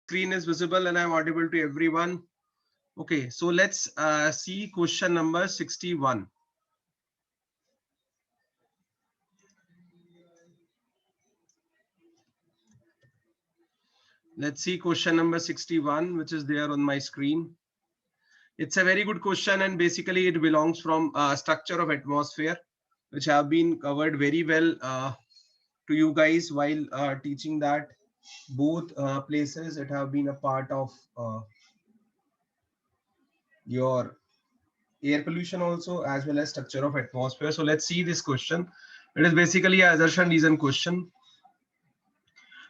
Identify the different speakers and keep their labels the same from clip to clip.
Speaker 1: screen is visible and I'm audible to everyone. Okay, so let's see question number 61. Let's see question number 61, which is there on my screen. It's a very good question, and basically it belongs from structure of atmosphere, which have been covered very well to you guys while teaching that both places. It have been a part of your air pollution also, as well as structure of atmosphere. So let's see this question. It is basically an assertion reason question.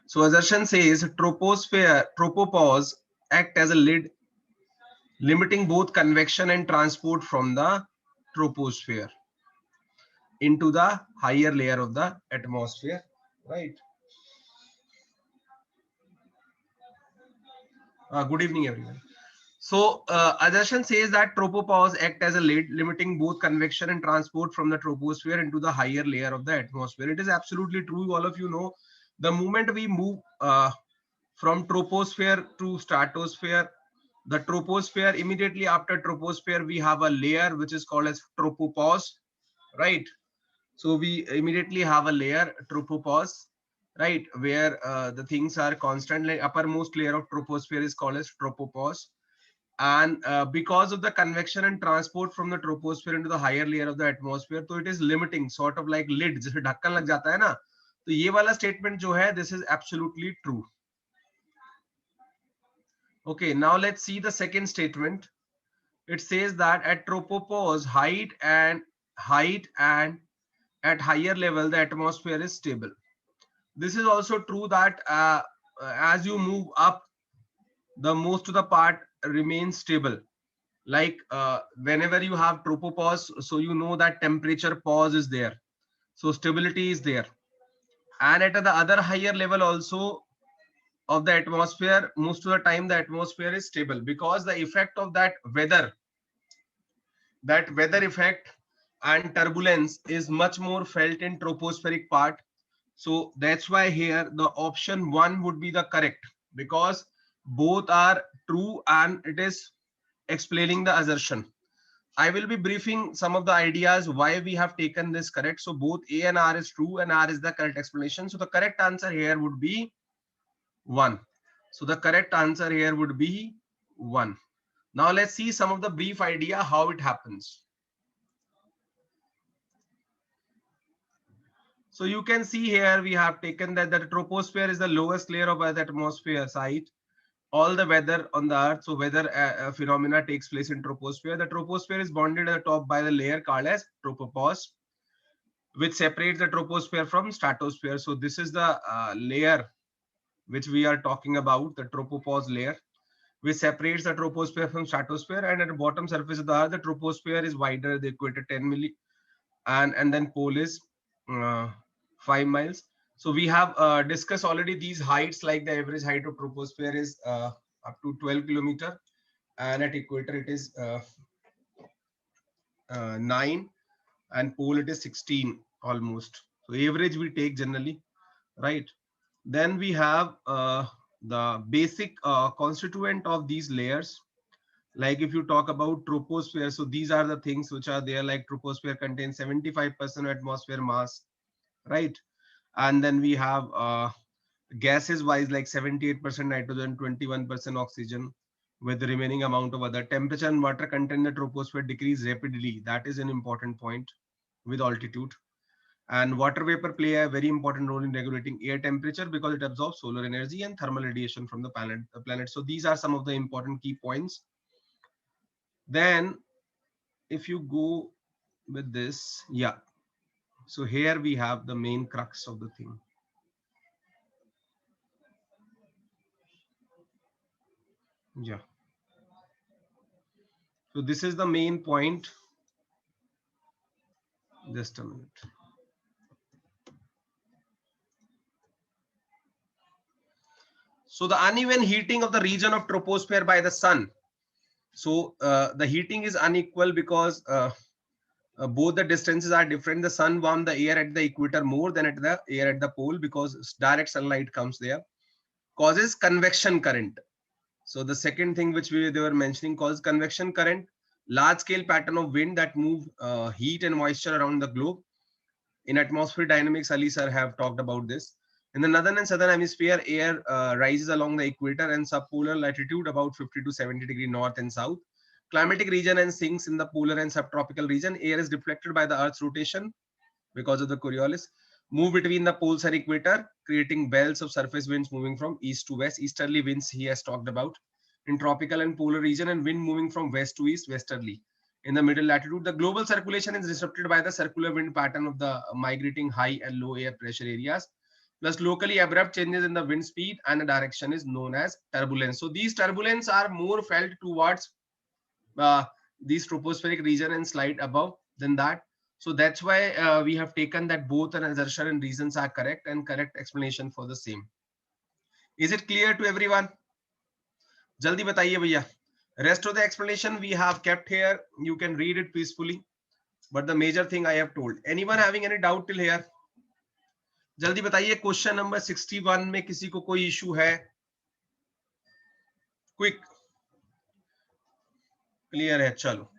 Speaker 1: So assertion says tropopause act as a lid, limiting both convection and transport from the troposphere into the higher layer of the atmosphere, right? Good evening, everyone. So assertion says that tropopause act as a lid, limiting both convection and transport from the troposphere into the higher layer of the atmosphere. It is absolutely true. All of you know, the moment we move from troposphere to stratosphere, the troposphere, immediately after troposphere, we have a layer which is called as tropopause, right? So we immediately have a layer tropopause, right, where the things are constant. Like uppermost layer of troposphere is called as tropopause, and because of the convection and transport from the troposphere into the higher layer of the atmosphere, so it is limiting, sort of like lid, जैसे ढक्कन लग जाता है ना, तो ये वाला statement जो है, this is absolutely true. Okay, now let's see the second statement. It says that at tropopause, height and at higher level, the atmosphere is stable. This is also true that as you move up, the most of the part remains stable. Like whenever you have tropopause, so you know that temperature pause is there, so stability is there. And at the other higher level also of the atmosphere, most of the time the atmosphere is stable, because the effect of that weather effect and turbulence is much more felt in tropospheric part. So that's why here the option 1 would be the correct, because both are true and it is explaining the assertion. I will be briefing some of the ideas why we have taken this correct. So both A and R is true and R is the correct explanation. So the correct answer here would be 1. So the correct answer here would be 1. Now let's see some of the brief idea how it happens. So you can see here we have taken that the troposphere is the lowest layer of the atmosphere site. All the weather on the earth, so weather phenomena takes place in troposphere. The troposphere is bonded at the top by the layer called as tropopause, which separates the troposphere from stratosphere. So this is the layer which we are talking about, the tropopause layer, which separates the troposphere from stratosphere. And at the bottom surface of the earth, the troposphere is wider, the equator 10 milli, and then pole is 5 miles. So we have discussed already these heights, like the average height of troposphere is up to 12 kilometer, and at equator it is 9, and pole it is 16 almost. So average we take generally, right? Then we have the basic constituent of these layers. Like if you talk about troposphere, so these are the things which are there. Like troposphere contains 75% atmosphere mass, right? And then we have gases wise, like 78% nitrogen, 21% oxygen, with the remaining amount of other. Temperature and water content in the troposphere decrease rapidly. That is an important point with altitude. And water vapor play a very important role in regulating air temperature, because it absorbs solar energy and thermal radiation from the planet. So these are some of the important key points. Then if you go with this, yeah, so here we have the main crux of the thing. Yeah, so this is the main point. Just a minute. So the uneven heating of the region of troposphere by the sun. So the heating is unequal because both the distances are different. The sun warms the air at the equator more than at the air at the pole, because direct sunlight comes there. Causes convection current. So the second thing which they were mentioning calls convection current, large scale pattern of wind that move heat and moisture around the globe. In atmospheric dynamics, Ali sir have talked about this. In the northern and southern hemisphere, air rises along the equator and subpolar latitude about 50 to 70 degree north and south. Climatic region and sinks in the polar and subtropical region. Air is deflected by the Earth's rotation because of the Coriolis. Move between the poles and equator, creating belts of surface winds moving from east to west. Easterly winds he has talked about. In tropical and polar region, and wind moving from west to east, westerly. In the middle latitude, the global circulation is disrupted by the circular wind pattern of the migrating high and low air pressure areas. Plus, locally abrupt changes in the wind speed and the direction is known as turbulence. So these turbulence are more felt towards these tropospheric region and slight above than that. So that's why we have taken that both an assertion and reasons are correct and correct explanation for the same. Is it clear to everyone? Jaldi bataiye bhaiya. Rest of the explanation we have kept here. You can read it peacefully. But the major thing I have told. Anyone having any doubt till here? जल्दी बताइए question number 61 में किसी को कोई issue है? Quick clear है? चलो